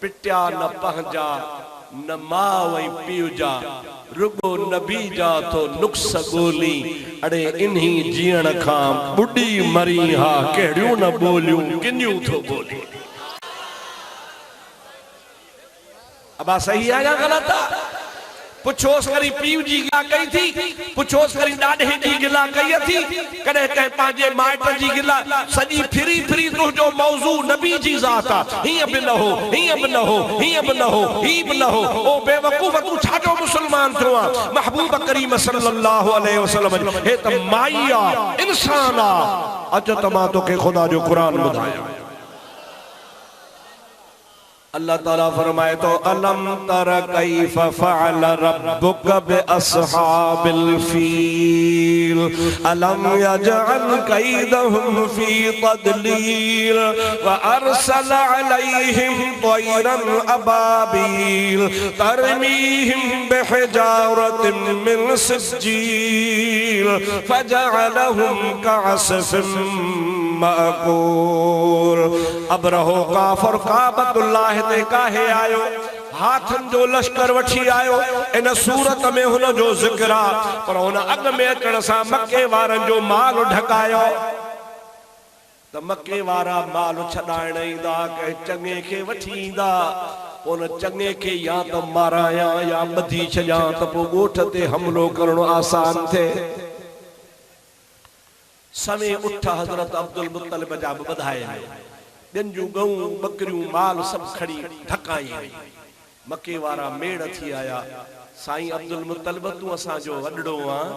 पिटिया न पंहिंजा न माउ ऐं पीउ जा रुगो नबी जा तो नुक्स ॻोल्ही अड़े इन्ही जीअण खां ॿुॾी मरी हा कहिड़ियूं न ॿोलियूं किनियूं थो ॿोली। अबा सही आहे या ग़लत आहे? पुछोस करी पीउ जी गिला कई थी, पुछोस करी ॾाॾे जी गिला कई थी, कॾहिं कंहिं पंहिंजे माइट जी गिला सॼी फिरी फिरी तुंहिंजो मौज़ू नबी जी ज़ात आहे। हीअं बि न हो, हीअं बि न हो, हीअं बि न हो, हीअ बि न हो। ओ बेवकूफ़ तूं छाजो मुस्लमान थियो आहे? महबूब करीम सल्लल्लाहु अलैहि वसल्लम हे त माई आहे, इंसान आहे। अच त मां तोखे ख़ुदा जो क़ुरान ॿुधायां। अल्लाह ताला फरमाए तो अलम तर कैफ फअल रब्बुक बिअस्हाबिल फील अलम यजअल कैदहुम फी तदलील व अरसल अलैहिम तयरन अबाबील तरमीहिम बिहिजारतिन मिन सिज्जील फजअलहुम कअसफिन माकूल। अब रहो काफर काबतुल्लाह ते काहे आयो, हाथन जो लश्कर वठी आयो। इन सूरत में हुन जो जिक्र आहे, पर हुन अग में अचण सां मक्के वारनि जो माल ढकायो। त मक्के वारा माल छॾाइण ईंदा, कंहिं चङे खे वठी ईंदा, उन चङे खे या त माराया या ॿधी छॾिया त पोइ ॻोठ ते हमिलो करणो आसान थिए। समय उठ हज़रत अब्दुल मुत्तलिब जा ॿधाए ॿियनि जूं गऊं बकरियूं माल सभु खड़ी ढकाई। मके वारा मेड़ थी आया, साईं अब्दुल मुत्तलिब तूं असांजो वॾड़ो आहे,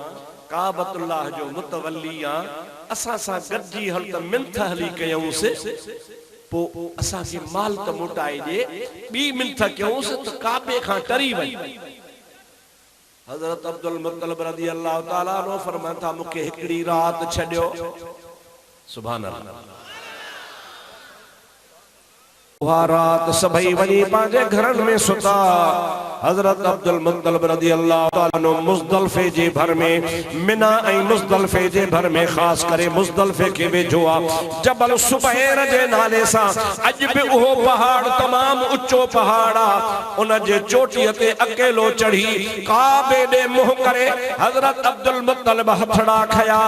काबतुल्लाह जो मुतवली आहे, असां सां गॾिजी हल त मिंथ हली कयूंसि, पोइ असांखे माल त मोटाए ॾे। ॿी मिंथ कयूंसि त काबे खां टरी वञे। हज़रत अब्दुल मुत्तलिब रज़ी अल्लाह ताला अन्हु फरमाइनि था मूंखे हिकिड़ी रात छॾियो। सुभान अल्लाह। उहा रात सभई वञी पंहिंजे घरनि में सुता। हज़रत अब्दुल मुत्तलिब रज़ी अल्लाह ताला अन्हु मुज़दलिफ़े जे भर में मिना ऐं मुज़दलिफ़े जे भर में ख़ासि करे मुज़दलिफ़े खे वेझो आहे जबल सुबैर जे नाले सां। अॼु बि उहो पहाड़ तमामु ऊचो पहाड़ आहे। उन जे चोटीअ ते अकेलो चढ़ी काबे ॾे मुंहुं करे हज़रत अब्दुल मुत्तलिब हथड़ा खया,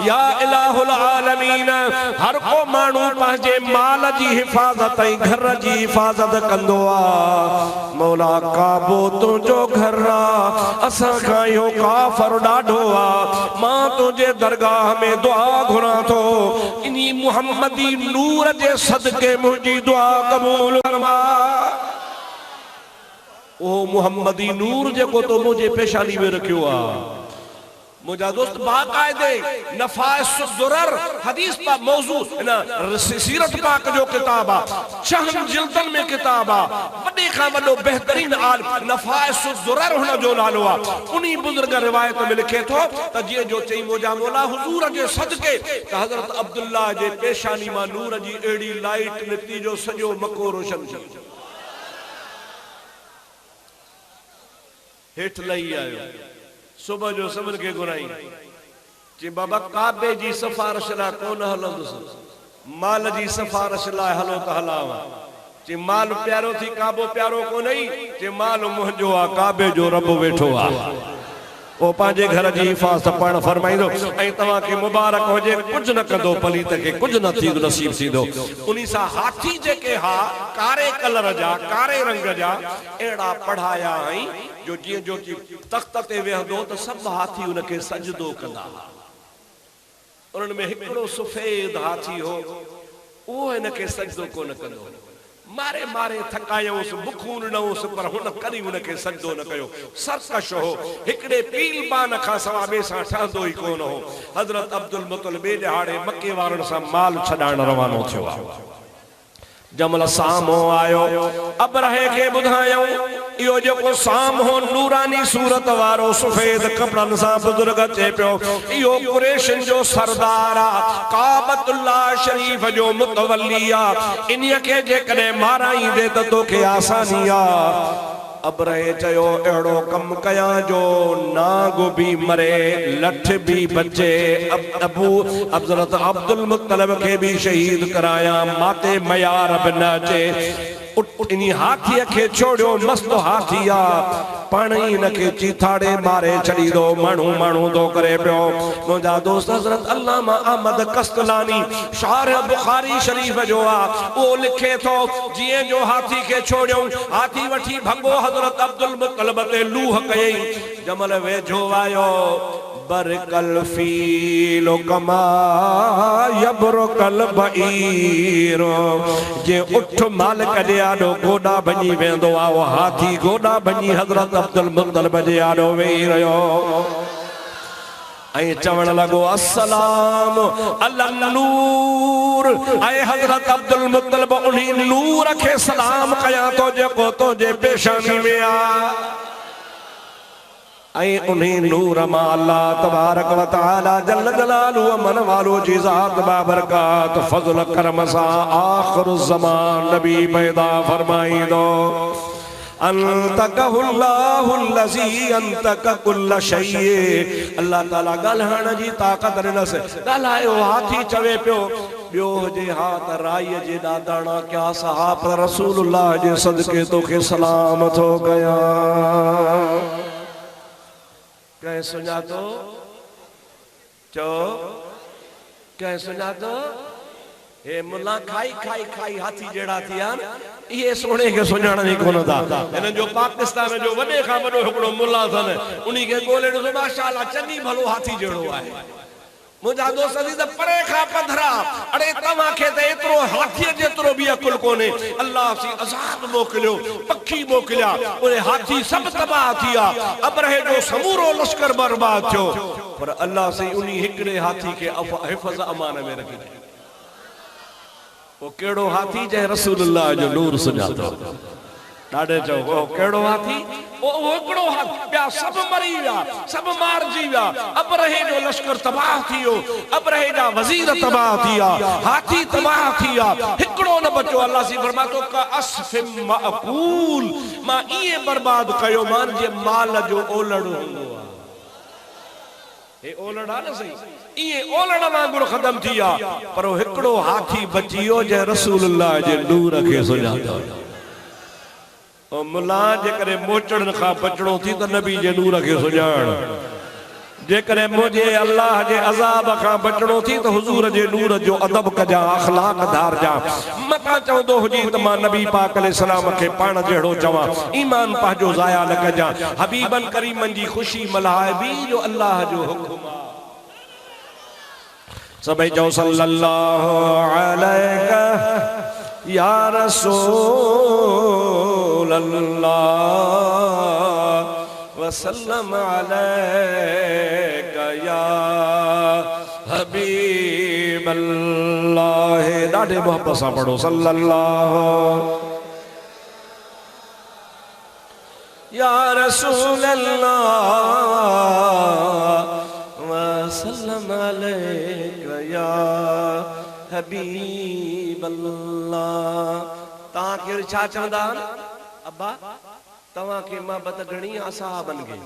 या इलाहुल आलमीन, हर को माण्हू पंहिंजे माल जी हिफ़ाज़त ऐं घर जी हिफ़ाज़त कंदो आहे। मौला काबो तुंहिंजो घर आहे, असां खां इहो काफ़र ॾाढो आहे। मां तुंहिंजे दरगाह में दुआ घुरां थो, इन्ही मुहम्मदी नूर जे सदके मुंहिंजी दुआ क़बूल फरमा। ओ मुहम्मदी नूर जेको तो मुंहिंजे पेशानी में रखियो आहे। मुझा दोस्त बाकायदे नफाइस दुरर हदीस पा मौजू न सीरत पाक जो किताब आ, 6 जिल्दन में किताब आ, वडे खां वडो बेहतरीन आलिम नफाइस दुरर हुन जो नालो आ। उन्ही बुजुर्ग रिवायत में लिखे थो त जीअं जो चई मुझा मौला हुजूर जे सदके त हज़रत अब्दुल्लाह जे पेशानी मां नूर जी एड़ी लाइट निकती जो सॼो मको रोशन थी हेठ लही आयो। सुबह जो सभिनि खे घुराई चई बाबा काबे जी सिफारिश लाइ कोन हलंदुसि, माल जी सिफारिश लाइ हलो त हलाव। चई माल प्यारो थी काबो प्यारो कोन्हे। चई माल मुंहिंजो आहे, काबे जो रब वेठो आहे। वो पंहिंजे घर जी हिफ़ाज़त पाण फरमाईंदो ऐं तव्हांखे मुबारक हुजे। कुझु न कंदो पलीत खे, कुझु न थींदो नसीब थींदो। उन्ही सां हाथी जेके हा कारे कलर जा कारे रंग जा अहिड़ा पढ़ाया आहीं जो जीअं जो तख़्त ते वेहंदो त सभु हाथी उनखे सजदो कंदा। उन्हनि में हिकिड़ो सफ़ेद हाथी हो, उहो हिनखे सजदो कोन कंदो। मारे मारे थकायोसि, बुखूं ॾिनोसि, पर हुन कॾहिं हुनखे सजदो न कयो। सरकश हो, हिकिड़े पीलबान खां सवाइ ॿिए सां ठहंदो ई कोन हो। हज़रत अब्दुल मुत्तलिब ॿिए ॾहाड़े मके वारनि सां माल छॾाइण रवानो थियो आहे। जमल साम्हूं आयो, अबरहे खे ॿुधायूं इहो जेको साम्हूं नूरानी सूरत वारो सफ़ेद कपड़नि सां बुज़ुर्ग अचे पियो, इहो कुरैशिन जो सरदार आहे, काबतुल्लाह शरीफ जो मुतवली आहे। इन्हीअ खे जेकॾहिं माराईंदे त तोखे आसानी आहे। अबरहे चयो अहिड़ो कमु कयां जो नाग भी मरे, लठ भी बचे, हज़रत अब्दुल मुत्तलिब खे भी शहीद कराया, माते मयार बि न अचे। इन्हीं हाथी के छोड़ो मस्त हाथिया पानी नके चिथाड़े मारे चली दो मानू मानू दो करे पियो। मुझा दोस्त हजरत अल्लामा अहमद कस्तलानी शारह बुखारी शरीफ जो आ वो लिखे तो जिए जो हाथी के छोड़ो हाथी वठी भगो हजरत अब्दुल मुत्तलिब ते लूह कई जमल वेझो आयो बरकल फीलो कमा यबरकल बईरो जे उठ माल कदे आडो गोडा बनी वेंदो आ वो हाथी गोडा बनी हजरत अब्दुल मुत्तलिब जे आडो वेही रहियो ऐं चवण लगो अस्सलाम अला नूर ऐं हजरत अब्दुल मुत्तलिब उन्हीं नूर के सलाम कया तो जेको तो जे पेशानी में आ ऐं उन्हीं नूर मां अल्लाह तबारक व तआला जल्ल जलालुहु मन वालो जी ज़ात बाबरकात फज़ल करम सा आखिर ज़मान नबी पैदा फरमाईंदो अंतकहुल्लाहुल्लज़ी अंतक कुल्ल शै। अल्लाह ताला ॻाल्हाइण जी ताक़त ॾिनसि ॻाल्हायो हाथी चवे पियो ॿियो हुजे हाथ राईअ जे ॾादाणा क्या सहाब रसूलुल्लाह जे सदके तोखे सलाम थो कयां। कह सुञातो चो कह सुञातो हे मुला खाई खाई खाई हाथी जड़ा थिया ये सोने के सुञाण नहीं कोन था इन जो पाकिस्तान जो वडे का वडो हिकड़ो मुला थन उनी के गोले ॾिसो माशाअल्लाह चंगी भलो हाथी जड़ो आहे। मुझा दोस्त अजीज परे खा पधरा अरे तवा के ते एतरो हाथी जेतरो भी अकुल कोने अल्लाह सी अजाब मोकलियो पखी मोकलिया ओए हाथी सब तबाह थिया अबरहे जो समूरो लश्कर बर्बाद थियो पर अल्लाह से उनी हिकड़े हाथी के हिफाज अमान में रखी वो केड़ो हाथी जे रसूलुल्लाह जो नूर सुञातो डाडे चो वो केड़ो हाथी ओ हिकड़ो हाथी ॿिया सब मरी विया सब मारजी विया अबरहे जो लश्कर तबाह थियो अबरहे जा वजीर तबाह थिया हाथी तबाह थिया हिकड़ो न बचो। अल्लाह सी फरमातो का असफिम माकूल मां इए बर्बाद कयो मान जे माल जो ओलड़ हुंदो आ ए ओलड़ा न सही इए ओलड़ वांगुर खत्म थिया पर हिकड़ो हाथी बचियो जे रसूलुल्लाह जे नूर के सुञातो मुला जेकरे मोचड़न का बचड़ो थी तो नबी जे नूर के सुञाण जेकरे मुझे अल्लाह जे अजाब का बचड़ो थी तो हुजूर जे नूर जो अदब कजा अखलाक धार जा मता चवंदो हुजी त मां नबी पाक अलैहि सलाम के पाण जहिड़ो चवां ईमान पांजो ज़ाया न कजा हबीबन करीमन जी खुशी मल्हाए बी जो अल्लाह जो हुक्म सभई चओ सल्लल्लाहु अलैहि या रसूल अल्लाह वसल्लम अलैका या हबीब अल्लाह। ॾाढे मोहब्बत सां पढ़ो सल्लल्लाहु या रसूल अल्लाह वसल्लम अलैका या हबीब अल्लाह। ता के छा चंदा अब्बा तवा के मोहब्बत घणी असहाबन के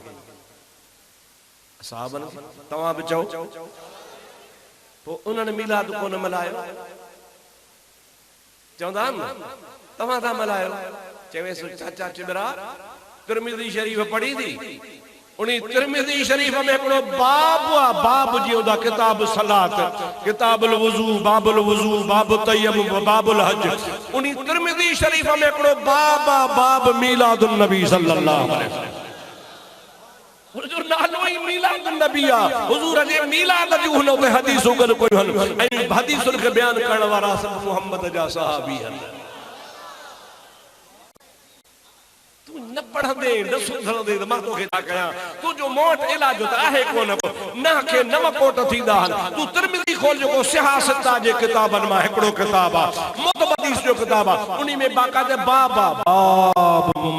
असहाबन तवा भी चओ तो उन्हनि मिलाद कोन मल्हायो चवंदा न तवा था मल्हायो चवे सो चाचा चिबरा तिरमिज़ी शरीफ पढ़ी थी उनी तिरमिज़ी शरीफ में एकड़ो बाब बाब जी ओदा किताब सलात किताबुल वुजू बाब तयम्मुम बाबुल हज उनी तिरमिज़ी शरीफ में एकड़ो बाब मीलादुन नबी सल्लल्लाहु अलैहि वसल्लम हुजूर नालो ही मीलादुन नबी आ हुजूर जे मीलाद जो हुन ते हदीसो गल कोई हन ऐ हदीसुन के बयान करण वाला सब मोहम्मद जा सहाबी हन। न पढ़ंदे न सुधरंदे त मां तोखे छा कयां तू जो मोट इलाज त आहे कोन ना के नव कोट थींदा हन तू तिरमिज़ी खोल जेको सियासत जे किताबन मां हिकड़ो किताब आ मुतबदीस जो किताब आ उनी में बाकायदे बाब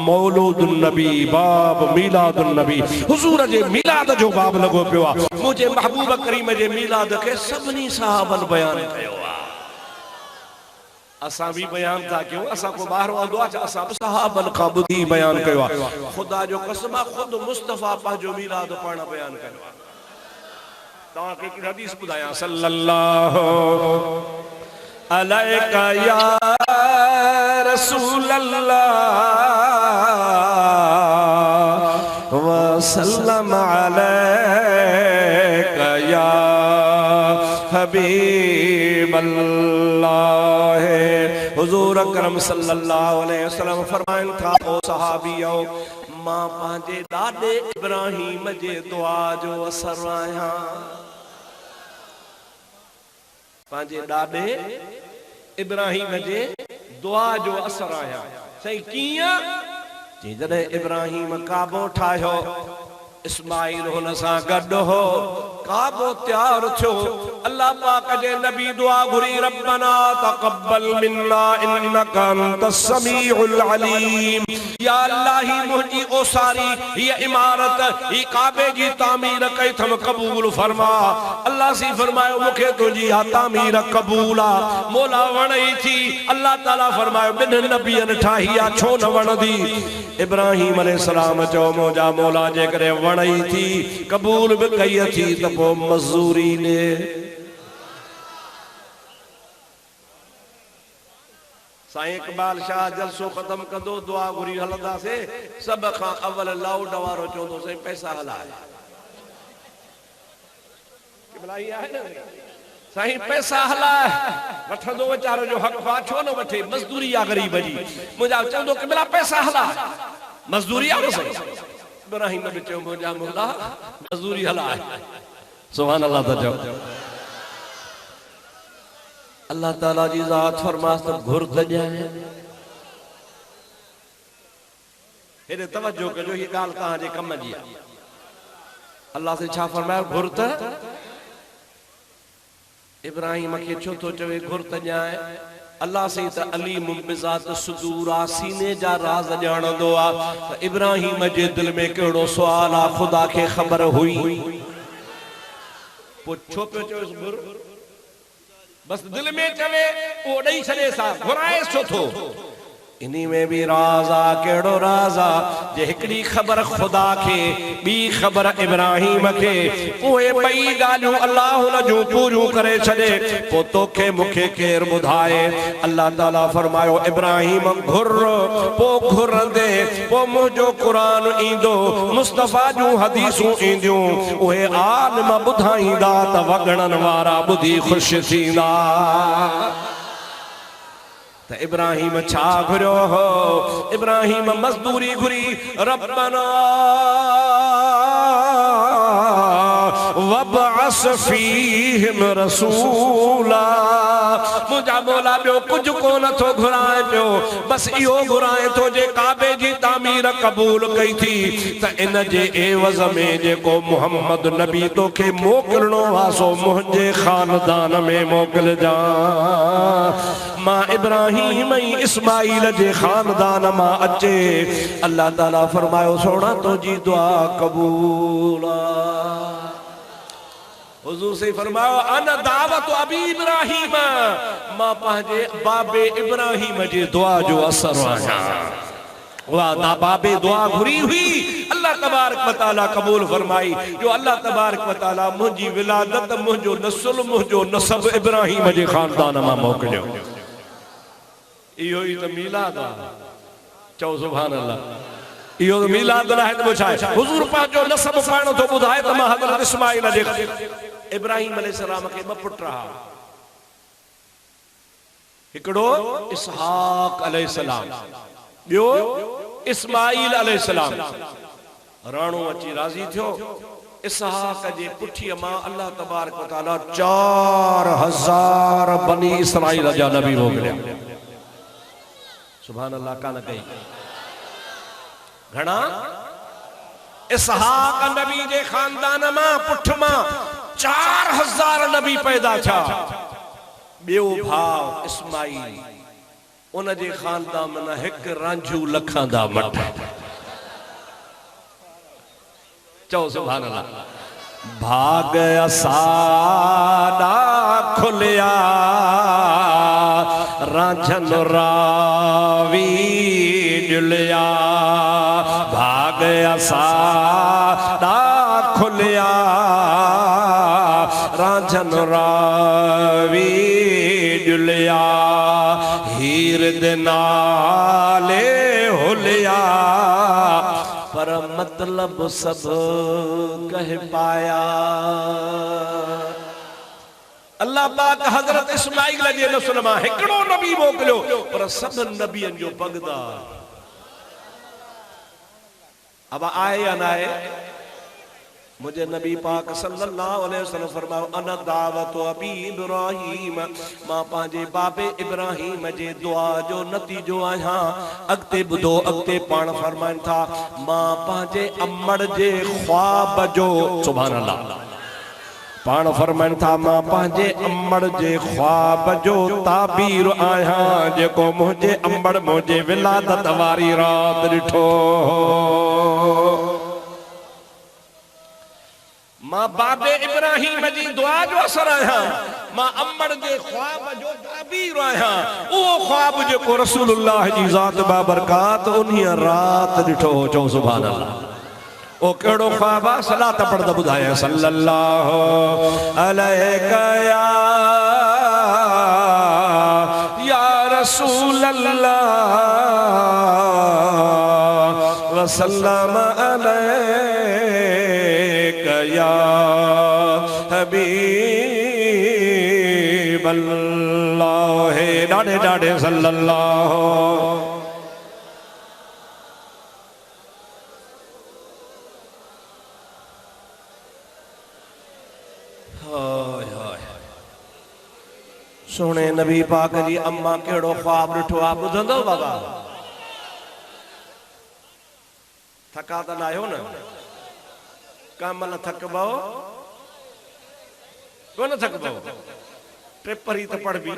मौलूदुन नबी बाब मीलादुन नबी हुजूर जे मीलाद जो बाब लगो पियो आ मुझे महबूब करीम जे मीलाद के सबनी सहाबन बयान कयो आ असा भी बयान था क्यों असा को बाहर आंदो आ असा सहाबन का बुधी बयान कयो खुदा जो कसम खुद मुस्तफा पा जो मीलाद पाना बयान कयो ता के हदीस बुधाया सल्लल्लाहु अलैका या रसूल अल्लाह वसल्लम अलैका या हबीब अल्लाह। हुजूर अकरम सल्लल्लाहु अलैहि वसल्लम फरमाइन था, ओ सहाबियो, मां पंहिंजे ॾाॾे इब्राहिम जे दुआ जो असर आहियां। पंहिंजे ॾाॾे इब्राहिम जे दुआ जो असर आहियां। साईं कीअं? जॾहिं इब्राहिम काबो ठाहियो, इस्माइल हुन सां गॾु हो, काबो तैयार थियो, अल्लाह पाक जे नबी दुआ घुरी, रब्बना तक़ब्बल मिन्ना इन्नका अंतस समीउल अलीम। या अल्लाह ही मुंहिंजी ओसारी, ये इमारत, ये काबे जी तामीर कई थम कबूल फरमा। अल्लाह सी फरमायो मूंखे तुंहिंजी आ तामीर कबूल आ। मौला वणई थी, अल्लाह ताला फरमायो बिन नबियन ठाही आ, छो न वणदी? इब्राहिम अलैहिस्सलाम चयो मुंहिंजा मौला जे करे वणई थी, कबूल भी कई थी, त पोइ मजदूरी ने। साईं इकबाल शाह जलसो खत्म कंदो, दुआ घुरी हलंदासे, सब खां अवल लाउड वारो चवंदो साईं पैसा हलाए। भलाई आहे न साईं, पैसा हलाए वठंदो वीचारो जो हक़ बा, छो न वठे? मजदूरी आ गरीब जी। मुंहिंजा चवंदो कि भला पैसा हलाए, मजदूरी आ न साईं। इब्राहिम बि चयो मुंहिंजा मौला मजदूरी हलाए। सुभान अल्लाह था चओ। अल्लाह ताला जी ज़ात फरमास त घुर त ॼाए। हेॾे तवज्जो कजो, ये ॻाल्हि तव्हांजे कम जी आहे। अल्लाह से छा फरमायो? घुर त। इब्राहिम खे छो थो चवे घुर त ॼाए? अल्लाह से त अलीम बिज़ात सुदूर आ, सीने जा राज ॼाणंदो आ। त इब्राहिम जे दिल में कहिड़ो सुवाल आ, ख़ुदा खे ख़बर हुई? पोइ छो पियो चवेसि घुर? बस दिल में चवे, वो ॾेई छॾे सा, घुराए छो थो? इन्ही में भी राज आ। केड़ो राज आ? जे हिकड़ी खबर खुदा के, बी खबर इब्राहिम के, उहे बई गालियूं अल्लाह हुन जूं पूरियूं करे छॾे, पो तोखे मूंखे केर ॿुधाए? अल्लाह ताला फरमायो इब्राहिम घुर, पो घुरंदे पो मुंहिंजो क़ुरान ईंदो, मुस्तफ़ा जूं हदीसूं ईंदियूं, उहे आलिम ॿुधाईंदा त वॻणनि वारा ॿुधी ख़ुशि थींदा। त इब्राहिम छा घुरियो हो? इब्राहिम मजदूरी घुरी, रब्बना वबअस फीहिम रसूला। मुंहिंजा मौला ॿियो कुझु कोन थो घुराए पियो, बस इहो घुराए थो जे काबे जी तामीर क़बूल कई थी, त इन जे एवज़ में जेको मुहम्मद नबी तोखे मोकिलणो आहे सो मुंहिंजे ख़ानदान में मोकिलजा। मां इब्राहिम ऐं इस्माइल जे ख़ानदान मां अचे। अल्लाह ताला फरमायो सोना तुंहिंजी दुआ क़बूल आ। हुजूर से फरमायो अना दावत अबी इब्राहिम, मां पंहिंजे बाबे इब्राहिम जे दुआ जो असर आहियां। वाह ना बाबे दुआ घुरी हुई, अल्लाह तबारक व तआला कबूल फरमाई। जो अल्लाह तबारक व तआला मुंहिंजी विलादत, मुंहिंजो नस्ल, मुंहिंजो नसब इब्राहिम जे ख़ानदान मां मोकिलियो। इहो ई त मीलाद आहे। चओ सुभान अल्लाह। इहो त मीलाद आहे त छा आहे? हुजूर पंहिंजो नसब पाण थो ॿुधाए त मां हज़रत इस्माइल जे इब्राहिम अलैहिस्सलाम खे ॿ पुट रहा, हिकिड़ो इसहाक अलैहिस्सलाम, ॿियो इस्माइल अलैहिस्सलाम। राणो अची राज़ी थियो। इसहाक जे पुठीअ मां अल्लाह तबारक व तआला 4000 बनी इस्राइल जा नबी मोकिलिया। सुभान अल्लाह कान कई। घणा? इसहाक नबी जे खानदान मां पुठ मां 4000 नबी पैदा थिया। ॿियो भाउ इस्माइल, उन जे खानदान में हिक रांझू लखां दा मठ। चओ सुभान अल्लाह। भाग असाडा खुलिया, रांझन रावी जुलिया। भाग असाडा खुलिया, रांझन रावी जुलिया हीर दे नाले हुलिया पर मतलब सब कह पाया। अल्लाह पाक हजरत इस्माइल अलैहिस्सलाम हिकड़ो नबी मोकलियो पर सब नबियन जो पगदार। अब आए या ना आए, मुझे नबी पाक सल्लल्लाहु अलैहि वसल्लम फरमाओ अना दावत अबी इब्राहिम, मां पांजे बाबे इब्राहिम जे दुआ जो नतीजो आया। अगते बुधो, अगते पाण फरमाइन था मां पांजे अम्मड़ जे ख्वाब जो, सुभान अल्लाह, पाण फरमाइन था मां पांजे अम्मड़ जे ख्वाब जो ताबीर आया जेको मुझे अम्मड़ मुझे विलादत वारी रात ॾिठो। मां बाबे इब्राहिम जी दुआ जो असर आया, मां अम्मड़ जे ख्वाब जो ताबीर आया। वो ख्वाब जेको रसूलुल्लाह जी ज़ात बाबरकात उन्हीं रात ॾिठो। चओ सुभान अल्लाह। ओ केड़ो ख्वाबा सलात पढ़दा बुधाया सल्लल्लाहु अलैका या रसूल अल्लाह वसल्लम अलैका या हबीब अल्लाह। डाडे डाडे सल्लल्लाहु। सोने नबी पाक जी अम्मा केड़ो ख्वाब ॾिठो आ ॿुधंदो बाबा? थका त न आहियो न? कमल थकबो कोन थकबो? पेपर ही तो पढ़ भी।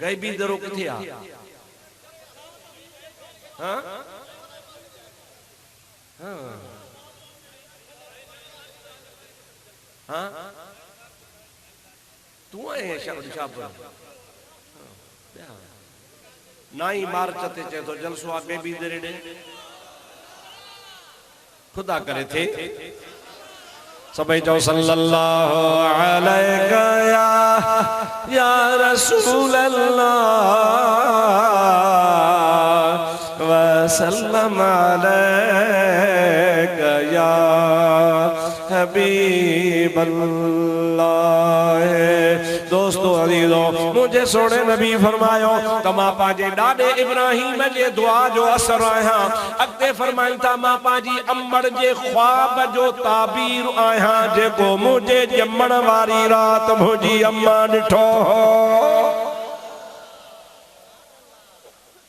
गई भी दरो किथे आ? हाँ हाँ हाँ तू आए शाहपुर 9 मार्च ते चे तो जलसो आ बेबी दे खुदा करे थे सबै चओ सल्लल्लाहु अलैका या रसूल अल्लाह वसल्लम अलैका या हबीब अल्लाह। दोस्तों अजीजों, मुझे सोने नबी फरमायो तमा पाजे डाडे इब्राहिम जे दुआ जो असर आया। अगते फरमाइन था मां पाजी अम्मड़ जे ख्वाब जो ताबीर आया जेको मुझे जम्मण वारी रात मुझी अम्मा ॾिठो।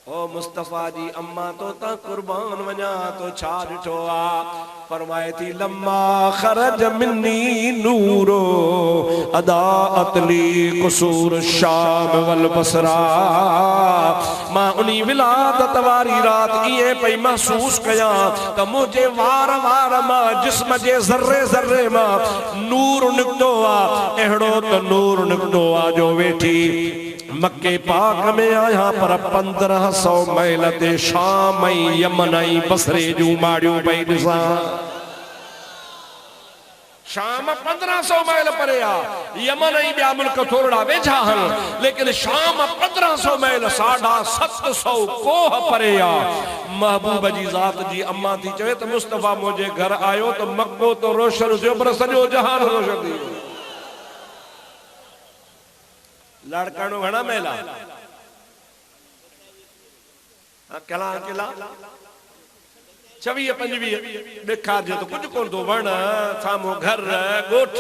ओ मुस्तफा जी अम्मा तो ता कुर्बान वञा तो छा ॾिठो आ? फरमाए थी लम्मा खरज मिन्नी नूरो अदाअत ली कुसूर शाम वल बसरा। मां उनी विलादत वारी रात ये पई महसूस कया त मुझे वार वार मां जिस्म जे ज़र्रे ज़र्रे मां नूर निकतो आ। एड़ो त नूर निकतो आ जो वेठी मक्के पाक में आया पर 1500 मैल ते शाम यमन बसरे जू माड़ियों पई ॾिसा। शाम 1500 मैल परे आ, यमन ॿिया मुल्क थोड़ा वेझा हन, लेकिन शाम 1500 मैल 750 कोह परे आ। महबूब जी ज़ात जी अम्मा थी चवे त मुस्तफा मुझे घर आयो तो मक्को तो रोशन थियो पर सॼो जहान रोशन थी वियो। लड़कानो घणा मेला कला किला 26-25 ॾेखार जो तो कुछ कोन तो वण सामो घर गोठ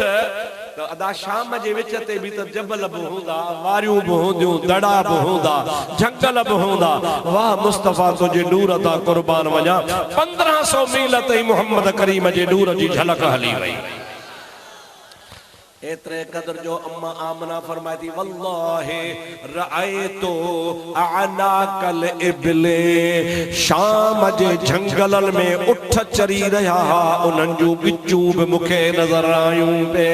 तो अदा शाम जे विच ते भी तो जबल भी हूंदा, वारियूं भी हूंदियूं, दड़ा भी हूंदा, जंगल भी हूंदा। वाह मुस्तफा तुझे नूर ता कुर्बान वञा। 1500 मील ते मोहम्मद करीम जे नूर जी झलक हली वई। एतरे कदर जो अम्मा आमना फरमाई थी वल्लाहि रअयतु अनाकल इबले। शाम जे जंगलन में उठ चरी रहा उन्हनि जूं गिचूं भी मुखे नजर आयूं पे।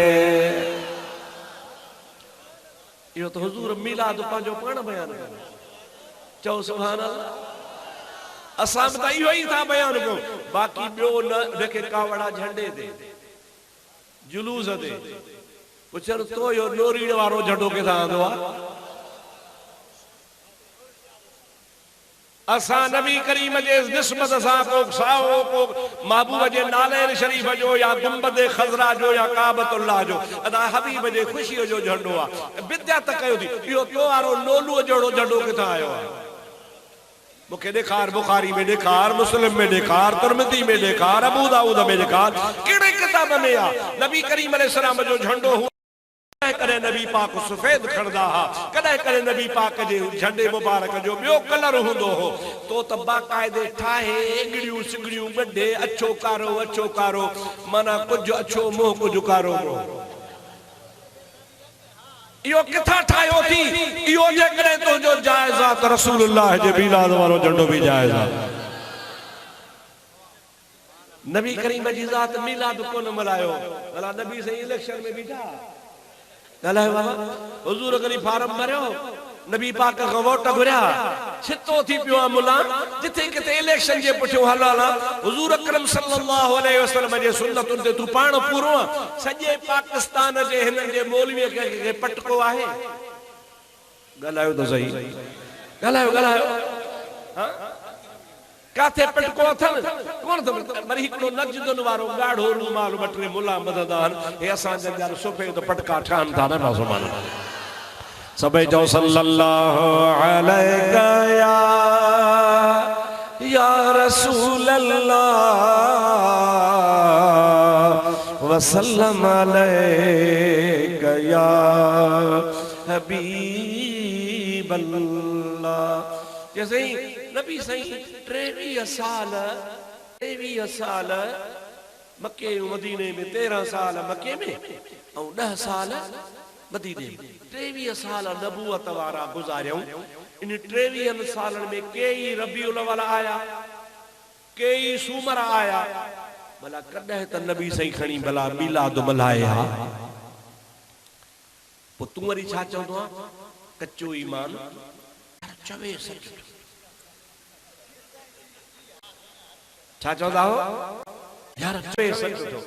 यो तो हुजूर मिलाद पंहिंजो पाण बयान कयो। चओ सुभान अल्लाह। असां त इहो ई था बयान कयूं, बाक़ी ॿियो न रखे कावड़ा झंडे दे जुलूस ते पुछर तो यो नोरीड़ वारो झंडो किथां आंदो आ? असा नबी करीम जे निस्बत सां को साओ को महबूब जे नाले शरीफ जो या गुंबद खजरा जो या काबतुल्लाह जो अदा हबीब जे खुशी जो झंडो आ। बिद्यत कयो थी यो तो वारो लोलू जड़ो झंडो किथां आयो आ? मुखे दिखार, बुखारी में दिखार, मुस्लिम में दिखार, तिरमिज़ी में दिखार, अबू दाऊद में दिखार, केड़े किताब में आ नबी करीम अलैहिस्सलाम जो झंडो हुआ? कदे नबी पाक सफेद खड़दा हा, कदे कदे नबी पाक जे झंडे मुबारक जो बियो कलर हुंदो हो। तो त बाकायदे ठाहे एगड़ियूं सिगड़ियूं बड्डे अच्छो कारो माना कुछ अच्छो मोह कुछ कारो मोह। यो किथा ठायो थी? यो जे करे तो जो जायज़ा त रसूलुल्लाह जे बीलाद वारो झंडो भी जायज़ा। नबी करीम जी ज़ात मिलाद कोन मल्हायो, भला नबी सही इलेक्शन में बीठा गलायो बाबा हुजूर करी फार्म भरियो, नबी पाक खां वोट घुरिया, छितो थी पियो आहे मुला जिथे किथे इलेक्शन जे पुठियो हलाला हुजूर अकरम सल्लल्लाहु अलैहि वसल्लम जे सुन्नतुन ते तू पाण पूरो सजे पाकिस्तान जे हिनन जे मौलवी के पटको आहे। गलायो तो सही, गलायो हां काथे पटको अथन कोन त मरी हिकड़ो नजदन वारो गाढ़ो रूमाल बटरे मुला मददान हे असा जंजार सोफे तो पटका ठान था ना सुमान सबे जो सल्लल्लाहु अलैका या रसूल अल्लाह वसल्लम अलैका या हबीब अल्लाह। जैसे ही नबी सही 23 साल मक्के मदीने में, 13 साल मक्के में और 10 साल मदीने में, 23 साल नबूवत वारा गुजारियो। इन 23 सालन में कई रबीउल अव्वल आया, कई सूमर आया, भला कदे त नबी सही खणी भला मिलाद मल्हाया। पो तू वरी छा चवंदो आ? कच्चो ईमान चवे सच छा चवंदा हो यार चवे सच थो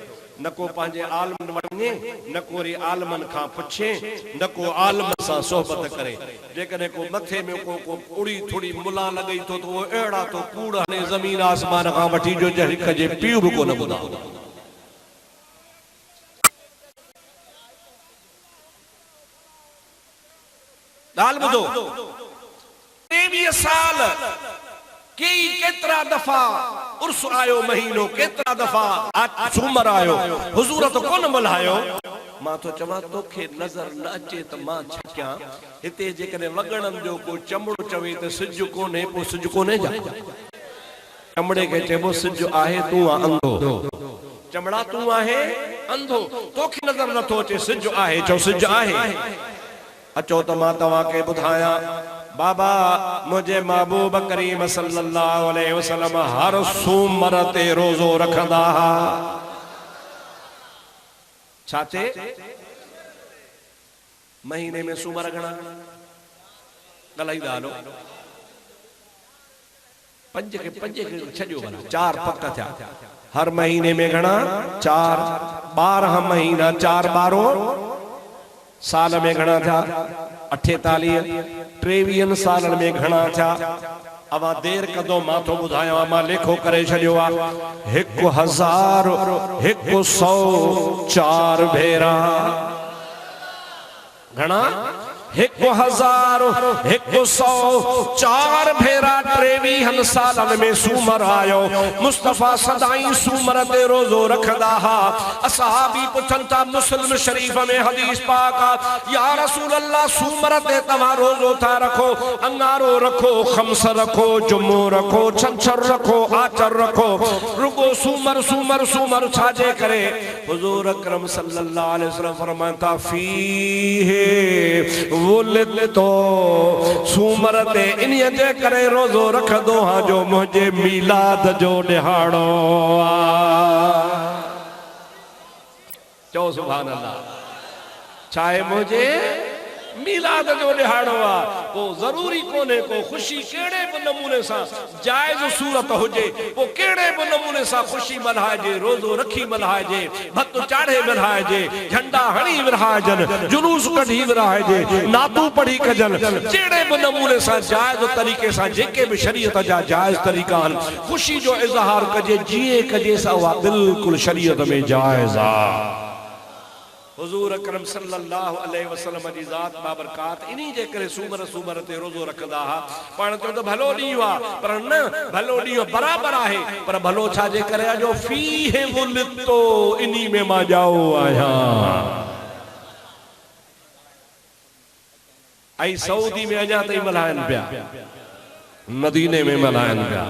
न को पंहिंजे आलमन वञे न को वरी आलमन खां पुछे न को आलम सां सोहबत करे। जेकॾहिं को मथे में को उड़ी थोड़ी मुला लॻई थो त उहो अहिड़ा तो कूड़ हणे ज़मीन आसमान खां वठी जो हिक जे पीउ बि कोन ॿुधा। ॻाल्हि ॿुधो 23 साल कई केतरा दफा उर्स आयो महीनो, केतरा दफा सूमर आयो, हुजूर तो कोन मल्हायो। मां तो चवां तोखे नजर न अचे त मां छा कयां? हिते जेकॾहिं वगणनि जो को चमड़ो चवे त सिज कोन्हे, पोइ सिज कोन्हे जा चमड़े खे चइबो सिज आहे तूं आ अंधो, चमड़ा तूं आहे अंधो, तोखे नजर नथो अचे सिज आहे, चओ सिज आहे। अचो त मां तव्हांखे ॿुधायां बाबा मुझे महबूब करीम सल्लल्लाहु अलैहि वसल्लम हर सूमर ते रोज़ो रखंदा हा। छाते महीने में सूमर घणा ॻाल्हाईंदा हलो? पंज के छॾियो भला 4 पक थिया। हर महीने में घणा? 4, 12 महीना 4 12 साल में घणा था? 48। 23 सालन में घणा था? अवा देर कदो मां तो ॿुधायां, मां लेखो करे छॾियो आहे 1104 भेरा। घणा? 1104 भेरा 23 सालन में सूमर आयो। मुस्तफा सदाई सूमर ते रोज़ो रखदा हा। असहाबी पुछन था मुस्लिम शरीफ में हदीस पाक या रसूल अल्लाह सूमर ते तव्हां रोज़ो था रखो, अंगारो रखो, खम्स रखो, जुमो रखो, छंछर रखो, आचर रखो, रुगो सूमर सूमर सूमर छाजे करे? हुजूर अकरम सल्लल्लाहु अलैहि वसल्लम फरमाता फीहे तो सूमर ते इन्हीअ जे करे रोज़ो रखंदो हा जो मुंहिंजे मिलाद जो ॾिहाड़ो आ। चओ सुभान अल्लाह। छा आहे? मुंहिंजे मीलाद जो ॾिहाड़ो आहे पोइ ज़रूरी कोन्हे को ख़ुशी कहिड़े बि नमूने सां जाइज़ सूरत हुजे पोइ कहिड़े बि नमूने सां ख़ुशी मल्हाइजे, रोज़ो रखी मल्हाइजे, भत चाढ़े विरहाइजे, झंडा हणी विरहाइजनि, जुलूस कढी विरहाइजे, नातू पढ़ी कजनि, जहिड़े बि नमूने सां जाइज़ तरीक़े सां जेके बि शरीयत जा जाइज़ तरीक़ा आहिनि ख़ुशी जो इज़हार कजे जीअं कजे सा उहा बिल्कुलु शरीयत में जाइज़ आहे। हुजूर अकरम सल्लल्लाहु अलैहि वसल्लम जी ज़ात बाबरकात इन्हीं जे करे सूमर सूमर ते रोज़ो रखंदा हा। पाण चऊं त भलो ॾींहुं आहे पर न, भलो ॾींहुं बराबरि आहे पर भलो छा जे करे आहे जो फीह वुलिदतो इन्हीं में मां ॼाओ आहियां। ऐं सऊदी में अञा ताईं मल्हाइनि पिया, मदीने में मल्हाइनि पिया,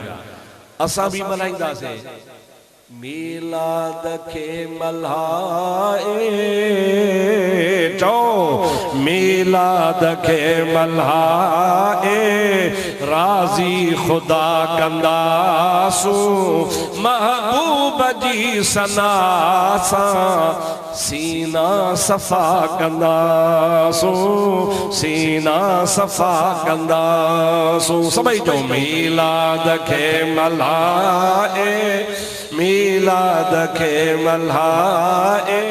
असां बि मल्हाईंदासीं। मीलाद के मल्हाए चो मीलाद के मल्हाए राजी खुदा कंदासू महबूब जी सना सां सीना सफ़ा कंदासू, सीना सफ़ा कंदासू। सभई चो मीलाद के मल्हाए, मीलाद के मल्हाए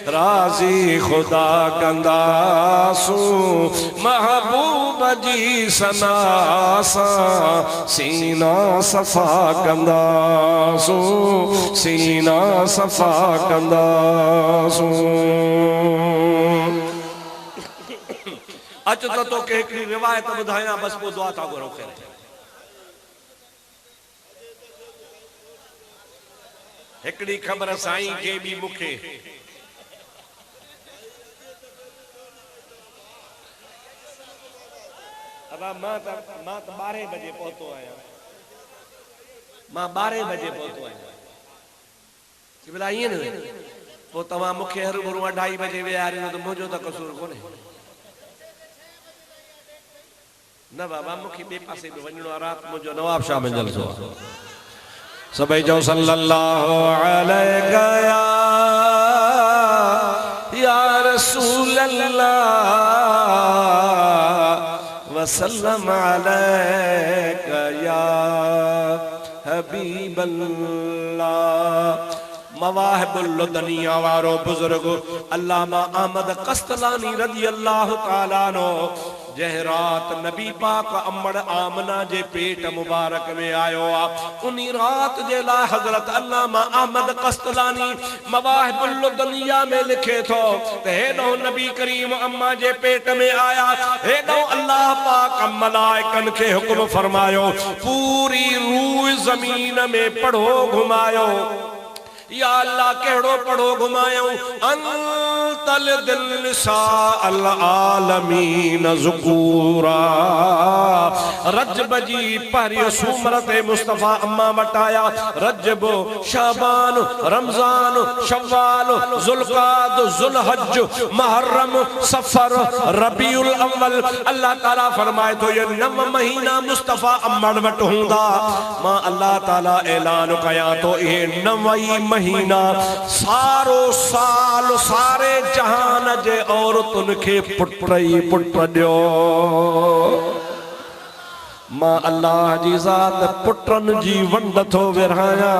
राजी खुदा कंदासू महबूब जी सना सां सीना सफ़ा कंदासू, सीना सफ़ा कंदासू। अच तो तोखे हिकिड़ी रिवायत ॿुधायां बस पोइ दुआ था घुरो खे। हिकिड़ी ख़बर साईं खे बि मूंखे मां त 12 बजे पहुतो आहियां, मां 12 बजे पहुतो आहियां। भला ईअं न पोइ तव्हां मूंखे हर गुरू 2:30 बजे विहारींदो त मुंहिंजो त कसूर कोन्हे न बाबा, मूंखे ॿिए पासे बि वञिणो आहे। राति मुंहिंजो नवाब शाह में जलसो आहे। सभई चओ सल्लल्लाहु अलैहि या रसूल अल्लाह वसल्लम अलैका या हबीब अल्लाह। मवाहिबुल लदनिया वारो बुजुर्ग अल्लामा अहमद कस्तलानी रज़ी अल्लाह तआला अन्हु जंहिं रात नबी पाक अम्मड़ आमना जे पेट मुबारक में आयो आ, उन्हीं रात जे लाइ हज़रत अल्लामा अहमद कस्तलानी मवाहिबुल लदनिया में लिखे थो त हेॾो नबी करीम अम्मा जे पेट में आया, हेॾो अल्लाह पाक मलाइकन खे हुक्म फरमायो पूरी रूह ज़मीन में पढ़ो घुमायो। या अल्लाह केड़ो पढ़ो घुमायो, अंतल दिल सा अल आलमीन ज़ुकूरा। रजब जी पहरी सूमरत मुस्तफ़ा अम्मा वटाया। रजब, शाबान, रमजान, शव्वाल, ज़ुल्क़ाद, ज़ुल्हज, मुहर्रम, सफर, रबीउल अव्वल। अल्लाह ताला फरमाए तो ये 9 महीना मुस्तफ़ा अम्मा वट हुंदा। मां अल्लाह ताला ऐलान कया तो ये 9 महीना सारो साल सारे जहान जे औरतुन के पुट ही पुट दियो। मां अल्लाह जी ज़ात पुटन जी वंड थो विरहाया,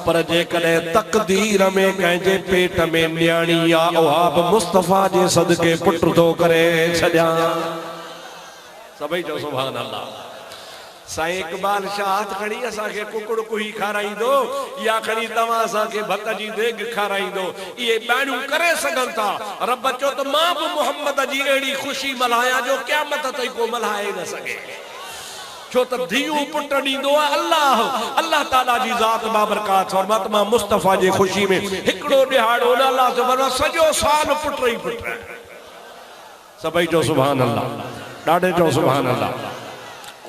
पर जे कदे तकदीर में कंहिंजे पेट में न्याणी आ उहा बि मुस्तफ़ा जे सदके पुट थो करे छॾिया। सभई चओ सुभान अल्लाह। साईं इकबाल शाह खणी असांखे कुकड़ कुही खाराईंदो या खणी तव्हां असांखे भत जी देग खाराईंदो, इहे ॿाहिरियूं करे सघनि था। रब चओ त मां बि मोहम्मद जी अहिड़ी ख़ुशी मल्हायां जो क़यामत ताईं को मल्हाए न सघे। छो त धीअ पुट ॾींदो आहे अल्लाह। अल्लाह ताला जी ज़ात बाबरकात फरमात मां मुस्तफ़ा जी ख़ुशी में हिकिड़ो ॾिहाड़ो न अल्लाह से फरमाए सॼो साल पुट ई पुट। सभई चओ सुभान अल्लाह। ॾाढे चओ सुभान अल्लाह।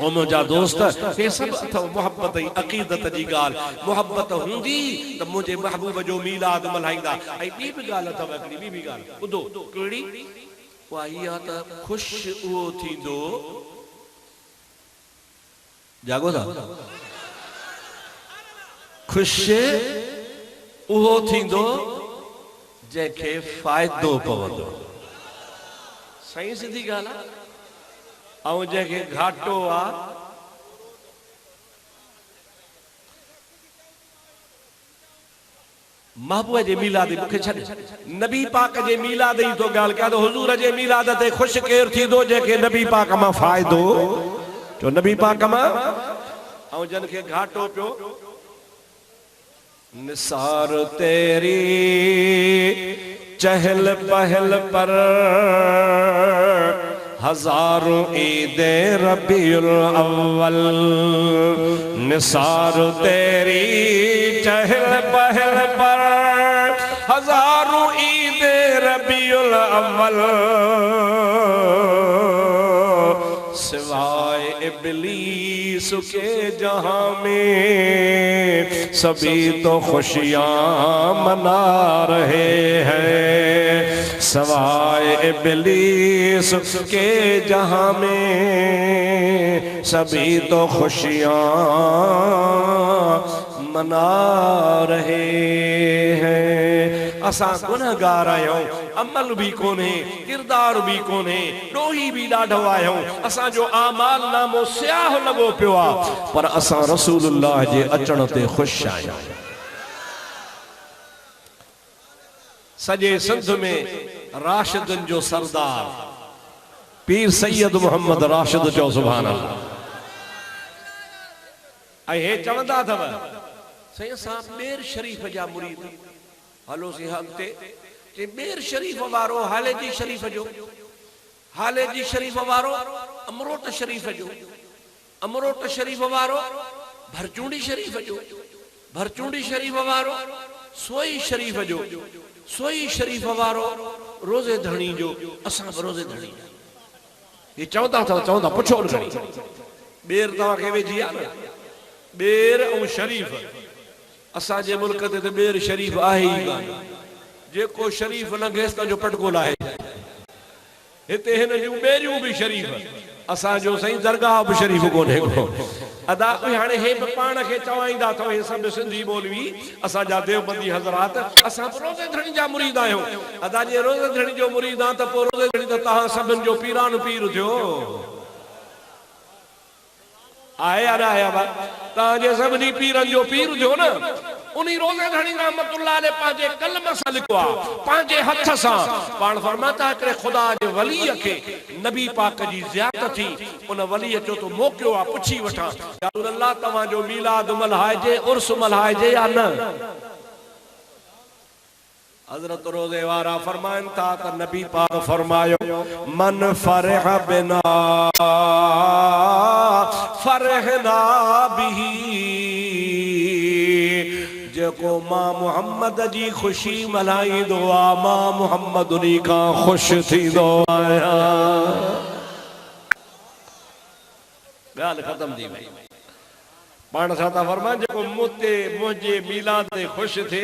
ओ मुंहिंजा दोस्त हे सभु अथव मोहब्बत ऐं अक़ीदत जी ॻाल्हि। मोहब्बत हूंदी त मुंहिंजे महबूब जो मीलाद मल्हाईंदा। ऐं ॿी बि ॻाल्हि अथव, हिकिड़ी ॿी बि ॻाल्हि ॿुधो कहिड़ी, उहा इहा त ख़ुशि उहो थींदो, जागो था, ख़ुशि उहो थींदो जंहिंखे फ़ाइदो पवंदो। सही सिधी गाला आऊं जेके घाटो आ महबूब जे मीलाद मुखे छॾ नबी पाक जे मीलाद ई तो गाल क्या तो हुजूर जे मीलाद ते खुश केर थी दो जेके नबी पाक मां फायदो जो नबी पाक मां आऊं जन के घाटो पियो निसार तेरी चहल पहल पर हजारों ईदे रबीउल अव्वल निसार तेरी चहल पहल पर हजारों ईदे रबीउल अव्वल सिवाय इब्लीस के जहां में सभी तो खुशियां मना रहे हैं सिवाय इब्लीस के जहां में सभी तो खुशियां मना रहे हैं असा गुनहगार आयो अमल भी कोने किरदार भी कोने डोही भी ॾाढो आयो असा जो आमाल नामो स्याह लगो पियो आ पर असा रसूलुल्लाह जे अचण ते खुश आया सजे सिंध में राशिदन जो सरदार पीर सैयद मोहम्मद राशिद जो सुभान अल्लाह हे चवंदा थव सही साहब बेर शरीफ जा मुरीद हलो सी हक़ते कि बेर शरीफ वारो हालेजी शरीफ जो हालेजी शरीफ वारो अमरोट शरीफ जो अमरोट शरीफ वारो भरचूंडी शरीफ जो भरचूंडी शरीफ वारो सोई शरीफ जो सोई शरीफ वारो रोजे धणी जो असा रोजे धणी ये चवंदा पुछो घणी बेर तवा के वेजी आ बेर और शरीफ असा जे मुल्क ते बेर शरीफ आहे ही कान जेको शरीफ लंघेस जो पटको लाहे हिते हिन जूं बेरियूं भी शरीफ असा जो सही दरगाह भी शरीफ कोने को अदा हाने हे पाण के चवाईंदा तो हे सब सिंधी बोलवी असा जा देवबंदी हजरात असा रोजे धणी जा मुरीद आयो अदा जे रोजे धणी जो मुरीद आ त पो रोजे धणी त ता सबन जो पीरान पीर थियो आया ना आया बा ताजे सबनी पीरन जो पीर जो ना उनी रोजे धणी रहमतुल्लाह ने पाजे कलम सा लिखवा पाजे हथ सा पान फरमाता करे खुदा जे वली के नबी पाक जी ज़ियारत थी उन वली जो तो मोकियो आ पुछी वठा या अल्लाह तवा जो मिलाद मल्हाए जे उर्स मल्हाए जे या न हजरत रोजे वारा फरमान था त नबी पाक फरमायो मन फरह बिना फरहना बिही जेको मां मोहम्मद जी खुशी मल्हाई दो मां मोहम्मद उन्हीं का खुश थी दो आया गाल खत्म थी भाई पाण साता फरमान जेको मुते मुझे मिलाद ते खुश थे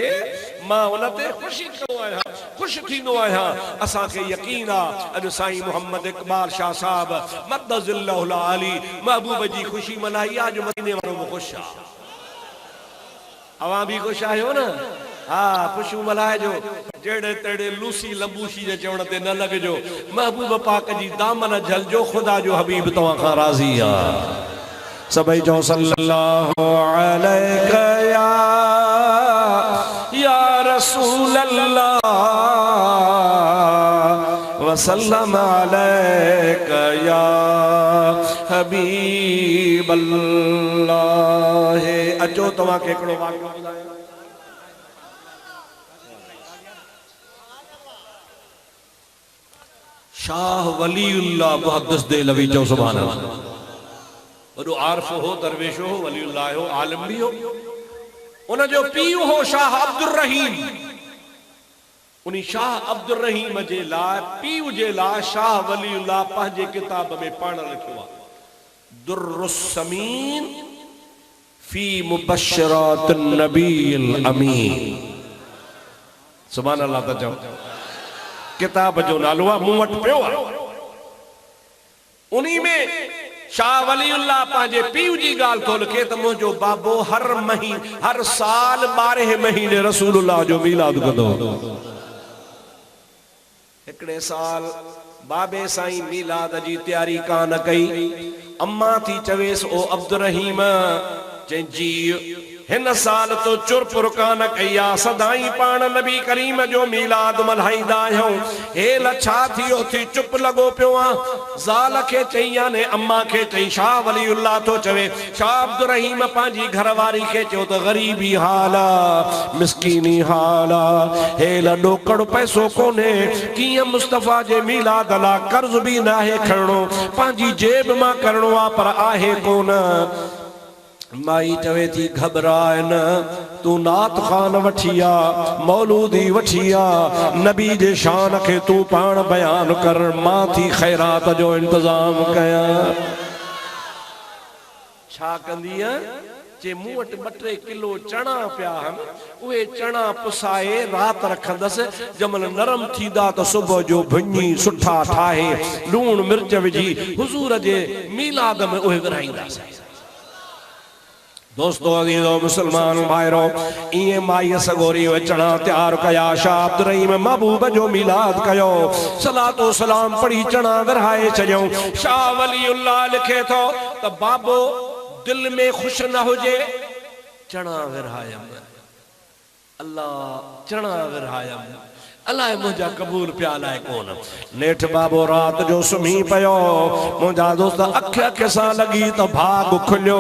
मां उनते खुशी करो आया खुश थींदो आया असा के यकीन आ अज साईं मोहम्मद इकबाल शाह साहब मद्दजिल्लाहुल आली महबूब जी खुशी मनाई आज मदीने वालों खुश आ अवा भी खुश आयो ना हाँ खुशू मल्हाए जो जेड़े तेड़े लूसी लंबूशी जे चवण ते न लगजो महबूब पाक जी दामन झलजो खुदा जो हबीब तवा खां राज़ी आ सबई जो सल्लल्लाहु अलैहि या रसूल अल्लाह वसल्लम अलैका या हबीब अल्लाह अचो तवा के एकड़ो वाक़ियो ॿुधायो शाह वलीउल्लाह मुहद्दिस देलवी जो सुभान अल्लाह वडो आरफ हो दरवेश हो वलीउल्लाह हो आलम भी हो उन जो पीउ हो शाह अब्दुल रहीम उनी शाह अब्दुल रहीम जे ला पीउ जे ला शाह वलीउल्लाह पंहिंजे किताब में पाण लिखियो आहे दुर्रुस समीन फी मुबश्शरातिन नबील अमीन सुभान अल्लाह त चओ किताब जो नालो आहे मूं वटि पियो आहे उन्हीं में शाह वलीउल्लाह पांजे पीउ जी गाल तो लिखे त मुझो बाबो हर महीने हर साल 12 महीने रसूलुल्लाह जो मिलाद कंदो एकड़े साल बाबे साईं मीलाद जी तैयारी कान कई। अम्मा थी चवेस ओ अब्दुर्रहीम चई जी हिन साल तो चुरप रुकान कया सदाई पाण नबी करीम जो मीलाद मल्हाईंदा आहियूं। हेल छा थियो थी चुप लगो पियो आ। ज़ाल खे चई याने अम्मा खे चई शाह वलीउल्लाह तो चवे शाह अब्दुर्रहीम पंहिंजी घरवारी खे चयो त ग़रीबी हाल आ, मिस्कीनी हाल आ, हेल ॾोकड़ पैसो कोन्हे, कीअं मुस्तफ़ा जे मीलाद ला कर्ज़ बि नाहे खणणो, पंहिंजी जेब मां करणो आ पर आहे कोन। माई चवे थी घबराए न, तू नात खान वठिया मौलूदी वठिया नबी जे शान खे तू पाण बयान कर, मां थी खैरात जो इंतजाम कया। छा कंदी जे मूं वटि 2-3 किलो चणा पिया आहिनि, उहे चणा पुसाए रात रखंदसि, जमल नरम थींदा त सुबुह जो भुञी सुठा ठाहे लूण मिर्च विझी हुजूर जे मीलाद में उहे विराईंदासीं। दोस्तों अज़ीज़ो मुसलमान भाइरो, इए माई सगोरी चणा तैयार कया। शाह अब्दुर्रहीम महबूब जो मीलाद कयो, सलातो सलाम पढ़ी चणा विरहाए छॾियऊं। शाह वलीउल्लाह लिखे थो त बाबो दिल में खुश न हुजे, चणा विरहायम अल्लाह, चणा विरहायम अलाए मुझा कबूल पिया लाए कोन। नेठ बाबो रात जो सुम्ही पयो, मुझा दोस्त अख अख सां लगी त भाग खुलियो,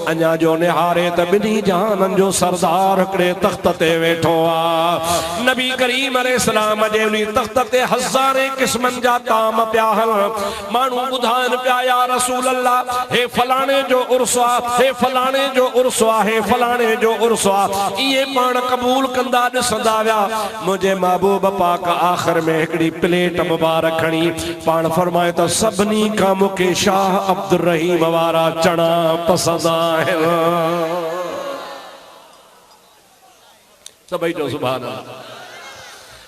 अञा जो निहारे त बिनी जहानन जो सरदार हिकड़े तख्त ते वेठो आ। नबी करीम अलैहिस्सलाम जे उनी तख्त ते हज़ारे क़िस्मन जा ताम पिया हल। माण्हू ॿुधाइन पिया या रसूल अल्लाह हे फलाणे जो उर्स आ, हे फलाणे जो उर्स आ, हे फलाणे जो उर्स आ, इहे पाण कबूल कंदा ॾिसंदा विया। मुझे महबूब पाक आखिर में हिकड़ी प्लेट मुबारक खणी पाण फरमाए त सभिनी खां मूंखे शाह अब्दुर्रहीम वारा चणा पसंद आहिनि। सभई जो सुभान अल्लाह।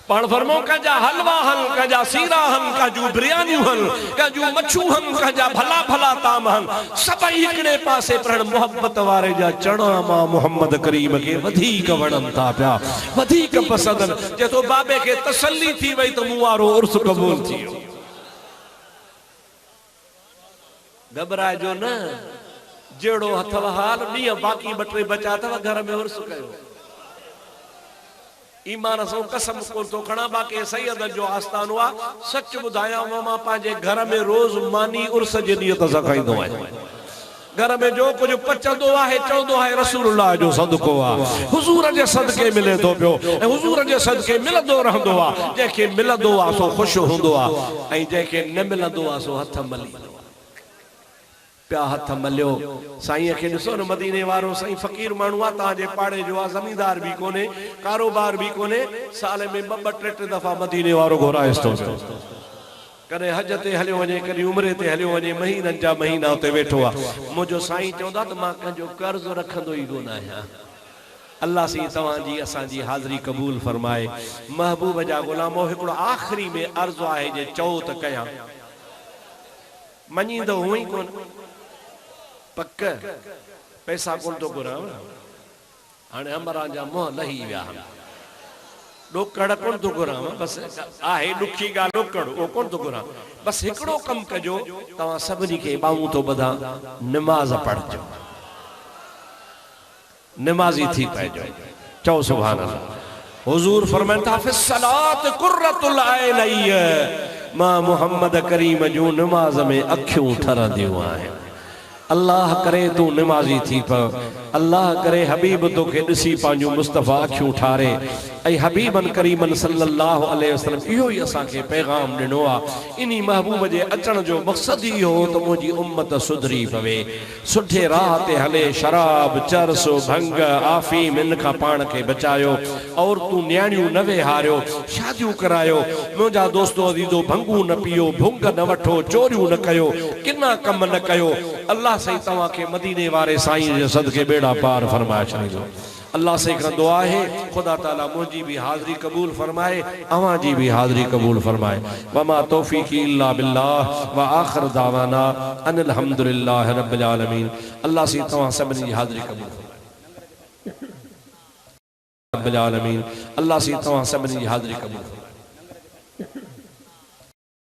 पाण फरमो कंहिंजा हलवा हन, कंहिंजा सीरा हन, कंहिंजूं बिरयानियूं हन, कंहिंजूं मच्छू हन, कंहिंजा भला भला ताम हन, सभई हिकिड़े पासे पर मोहब्बत वारे जा चणा मां मोहम्मद करीम खे वधीक वणनि था पिया, वधीक पसंद। जे तो बाबे खे तसल्ली थी वई त मूं वारो उर्स क़बूल थी वियो। घबराइजो न, जहिड़ो अथव हाल ॾींहं बाक़ी 2-3 बचा अथव, घर में उर्स कयो। ईमान सां कसम कोन थो खणा, बाक़ी सैयद जो आस्थानो आ। सच ॿुधायां मां पंहिंजे घर में रोज़ मानी उर्स जे नीयत सां खाईंदो आहियां। घर में जो कुछ पचंदो आहे चवंदो आहे रसूलुल्लाह जो सदको आहे, हुजूर जे सदके मिले थो पियो ऐं हुजूर जे सदके मिलंदो रहंदो आहे। जंहिंखे मिलंदो आहे सो ख़ुशि हूंदो आहे ऐं जंहिंखे न मिलंदो आहे सो हथ मली पिया हथ मलियो। साईं खे ॾिसो न, मदीने वारो साईं फ़क़ीर माण्हू आहे, तव्हांजे पाड़े जो आहे, ज़मींदार बि कोन्हे, कारोबार बि कोन्हे, साल में 2-3 दफ़ा मदीने वारो घुराइस थो। कॾहिं हज ते हलियो वञे, कॾहिं उमिरे ते हलियो वञे, महीननि जा महीना उते वेठो आहे। मुंहिंजो साईं चवंदा त मां कंहिंजो कर्ज़ रखंदो ई कोन आहियां। अल्लाह सी तव्हांजी असांजी हाज़िरी क़बूल फरमाए। महबूब जा ग़ुलामो, हिकिड़ो आख़िरी में अर्ज़ु आहे जे चओ त कयां, मञींदो हूअं ई कोन, पक पैसा कोन थो घुरां, हाणे अमरान जा मुंहं लही विया, ॾोकड़ कोन थो घुरां, बसि आहे ॾुखी ॻाल्हि ॾोकड़, उहो कोन थो घुरां। बसि हिकिड़ो कमु कजो, तव्हां सभिनी खे ॿाहूं थो ॿधां, निमाज़ पढ़जो, निमाज़ी थी पइजो। चओ सुभान अल्लाह। हुजूर फरमाइनि था फ़िस्सलात कुर्रतुल ऐनैन, मां मोहम्मद करीम जूं निमाज़ में अखियूं ठरंदियूं आहिनि। अल्लाह करे तू निमाज़ी थी प, अल्लाह करे हबीब तोखे ॾिसी पंहिंजूं मुस्तफ़ा अखियूं ठारे। ऐं हबीबन करीमन सल्लल्लाहु अलैहि वसल्लम इहो ई असांखे पैगाम ॾिनो आहे। इन्ही महबूब जे अचण जो मक़सदु ई हो त मुंहिंजी उम्मत सुधरी पवे, सुठे राह ते हले, शराब चरस भंग आफ़ीम इन खां पाण खे बचायो, और तू न्याणियूं न वेहारियो, शादियूं करायो। मुंहिंजा दोस्तो अज़ीज़ो, भंगू न पियो, भुंग न वठो, चोरियूं न कयो, किना कम न कयो। अल्लाह सही तव्हांखे मदीने वारे साईं जे सदके बेड़ा पार फरमाए छॾींदो। अल्लाह से हिकिड़ा दुआ है, खुदा ताला मुझी भी हाज़िरी कबूल फरमाए, अवां जी भी हाज़िरी कबूल फरमाए। वमा तौफीकी इल्ला बिल्लाह व आखिर दावाना अनिल हम्दुलिल्लाहि रब्बिल आलमीन। अल्लाह से तवां सभिनी जी हाज़िरी कबूल फरमाए। रब्बिल आलमीन। अल्लाह से तवां सभिनी जी हाज़िरी कबूल फरमाए।